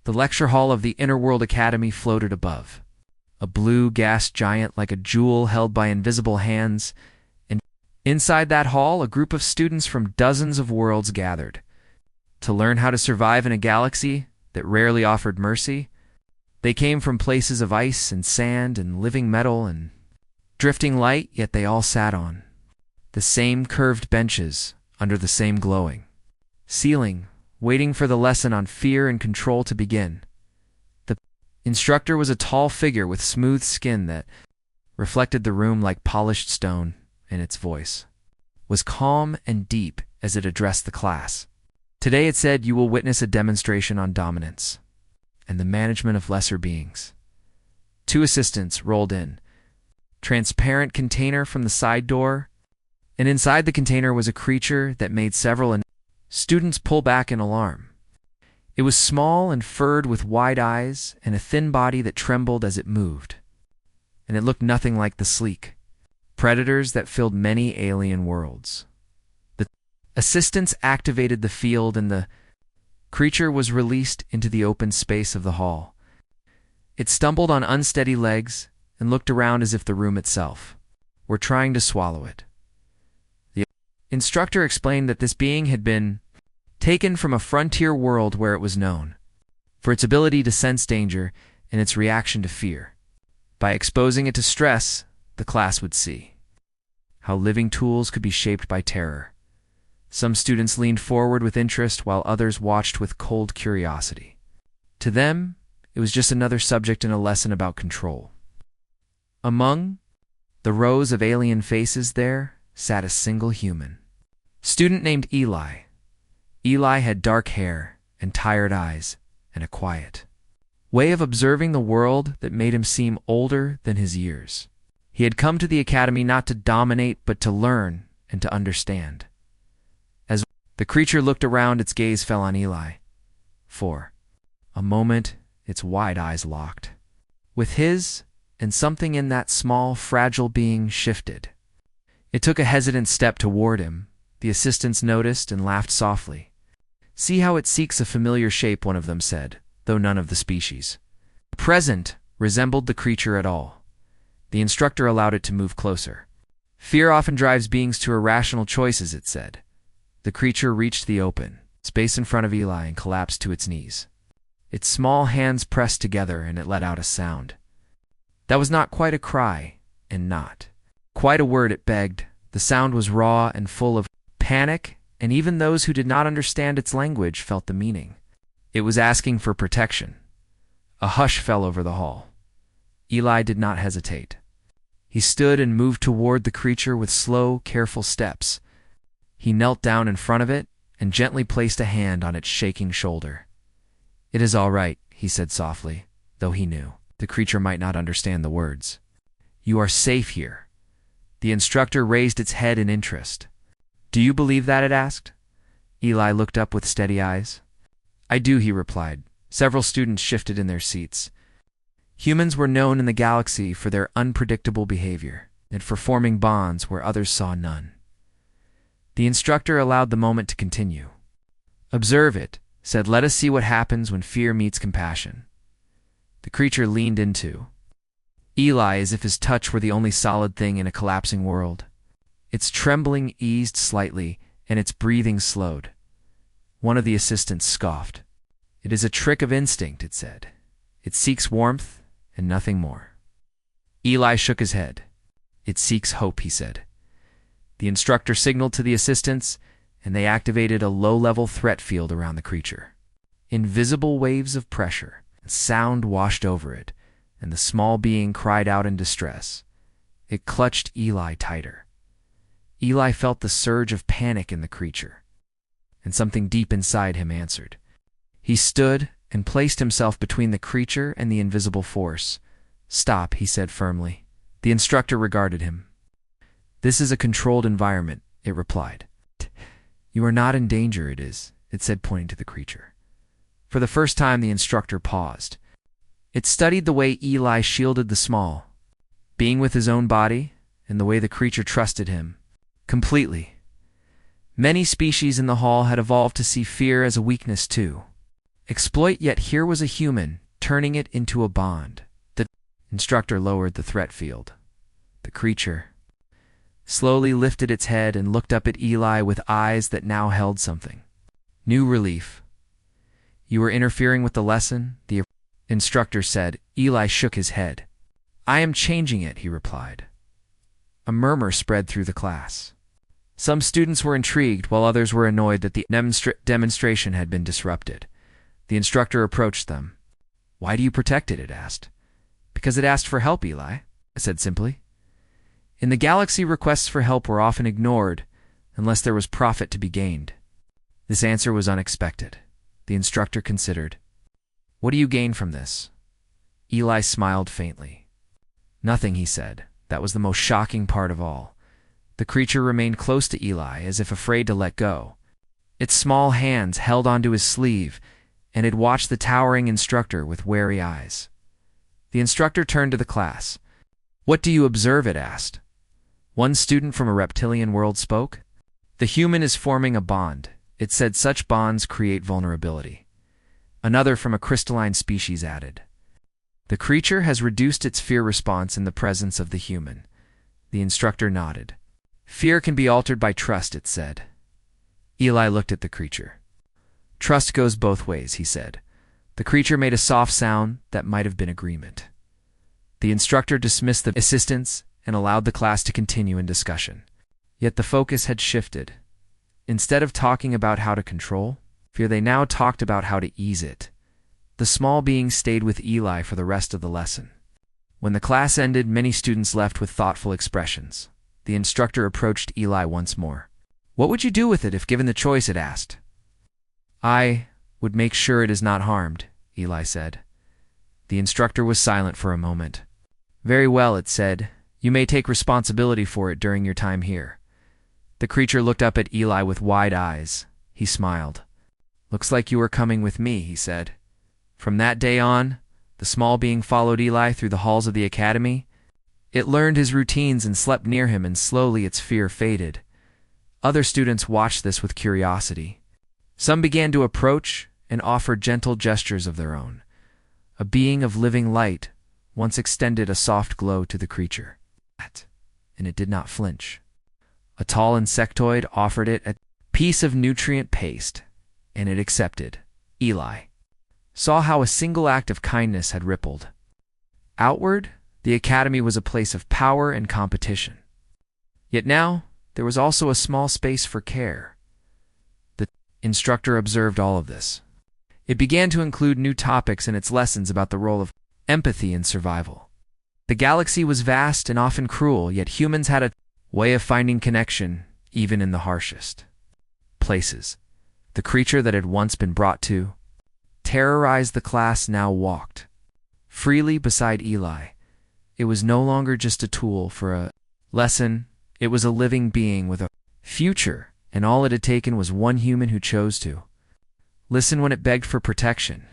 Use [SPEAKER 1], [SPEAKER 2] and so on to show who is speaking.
[SPEAKER 1] The lecture hall of the Innerworld Academy floated above. A blue gas giant like a jewel held by invisible hands, and inside that hall a group of students from dozens of worlds gathered. To learn how to survive in a galaxy that rarely offered mercy, they came from places of ice and sand and living metal and drifting light, yet they all sat on the same curved benches under the same glowing ceiling, waiting for the lesson on fear and control to begin. The instructor was a tall figure with smooth skin that reflected the room like polished stone, and its voice was calm and deep as it addressed the class. Today it said, "You will witness a demonstration on dominance and the management of lesser beings." Two assistants rolled in. Transparent container from the side door, and inside the container was a creature that made several students pull back in alarm. It was small and furred with wide eyes and a thin body that trembled as it moved, and it looked nothing like the sleek predators that filled many alien worlds. The assistants activated the field and the creature was released into the open space of the hall. It stumbled on unsteady legs and looked around as if the room itself were trying to swallow it. The instructor explained that this being had been taken from a frontier world where it was known for its ability to sense danger and its reaction to fear. By exposing it to stress, the class would see how living tools could be shaped by terror. Some students leaned forward with interest while others watched with cold curiosity. To them, it was just another subject in a lesson about control. Among the rows of alien faces there sat a single human student named Eli. Eli had dark hair and tired eyes and a quiet way of observing the world that made him seem older than his years. He had come to the academy not to dominate but to learn and to understand. As the creature looked around, its gaze fell on Eli. For a moment, its wide eyes locked with his, and something in that small, fragile being shifted. It took a hesitant step toward him. The assistants noticed and laughed softly. "See how it seeks a familiar shape," one of them said, though none of the species present resembled the creature at all. The instructor allowed it to move closer. "Fear often drives beings to irrational choices," it said. The creature reached the open space in front of Eli and collapsed to its knees. Its small hands pressed together and it let out a sound. That was not quite a cry, and not quite a word. It begged. The sound was raw and full of panic, and even those who did not understand its language felt the meaning. It was asking for protection. A hush fell over the hall. Eli did not hesitate. He stood and moved toward the creature with slow, careful steps. He knelt down in front of it and gently placed a hand on its shaking shoulder. "It is all right," he said softly, though he knew the creature might not understand the words. "You are safe here." The instructor raised its head in interest. "Do you believe that?" it asked. Eli looked up with steady eyes. "I do," he replied. Several students shifted in their seats. Humans were known in the galaxy for their unpredictable behavior and for forming bonds where others saw none. The instructor allowed the moment to continue. "Observe it," said. "Let us see what happens when fear meets compassion." The creature leaned into Eli as if his touch were the only solid thing in a collapsing world. Its trembling eased slightly, and its breathing slowed. One of the assistants scoffed. "It is a trick of instinct," it said. "It seeks warmth and nothing more." Eli shook his head. "It seeks hope," he said. The instructor signaled to the assistants, and they activated a low-level threat field around the creature. Invisible waves of pressure and sound washed over it, and the small being cried out in distress. It clutched Eli tighter. Eli felt the surge of panic in the creature, and something deep inside him answered. He stood and placed himself between the creature and the invisible force. "Stop," he said firmly. The instructor regarded him. "This is a controlled environment," it replied. "You are not in danger, it said, pointing to the creature. For the first time, the instructor paused. It studied the way Eli shielded the small being with his own body and the way the creature trusted him completely. Many species in the hall had evolved to see fear as a weakness too. exploit, yet here was a human, turning it into a bond. The instructor lowered the threat field. The creature slowly lifted its head and looked up at Eli with eyes that now held something. New relief. You were interfering with the lesson, the instructor said. Eli shook his head. I am changing it, he replied. A murmur spread through the class. Some students were intrigued, while others were annoyed that the demonstration had been disrupted. The instructor approached them. Why do you protect it? It asked. Because it asked for help, Eli, I said simply. In the galaxy, requests for help were often ignored unless there was profit to be gained. This answer was unexpected. The instructor considered. What do you gain from this? Eli smiled faintly. Nothing, he said. That was the most shocking part of all. The creature remained close to Eli, as if afraid to let go. Its small hands held onto his sleeve, and it watched the towering instructor with wary eyes. The instructor turned to the class. What do you observe? It asked. One student from a reptilian world spoke. The human is forming a bond. It said such bonds create vulnerability. Another from a crystalline species added. The creature has reduced its fear response in the presence of the human. The instructor nodded. Fear can be altered by trust, it said. Eli looked at the creature. Trust goes both ways, he said. The creature made a soft sound that might have been agreement. The instructor dismissed the assistants and allowed the class to continue in discussion. Yet the focus had shifted. Instead of talking about how to control fear, they now talked about how to ease it. The small being stayed with Eli for the rest of the lesson. When the class ended, many students left with thoughtful expressions. The instructor approached Eli once more. What would you do with it if given the choice? It asked. I would make sure it is not harmed, Eli said. The instructor was silent for a moment. Very well, it said. You may take responsibility for it during your time here. The creature looked up at Eli with wide eyes. He smiled. Looks like you are coming with me, he said. From that day on, the small being followed Eli through the halls of the academy. It learned his routines and slept near him, and slowly its fear faded. Other students watched this with curiosity. Some began to approach and offer gentle gestures of their own. A being of living light once extended a soft glow to the creature, and it did not flinch. A tall insectoid offered it a piece of nutrient paste, and it accepted. Eli saw how a single act of kindness had rippled outward. The academy was a place of power and competition. Yet now, there was also a small space for care. The instructor observed all of this. It began to include new topics in its lessons about the role of empathy in survival. The galaxy was vast and often cruel, yet humans had a way of finding connection, even in the harshest places. The creature that had once been brought to terrorize the class now walked freely beside Eli. It was no longer just a tool for a lesson. It was a living being with a future, and all it had taken was one human who chose to listen when it begged for protection.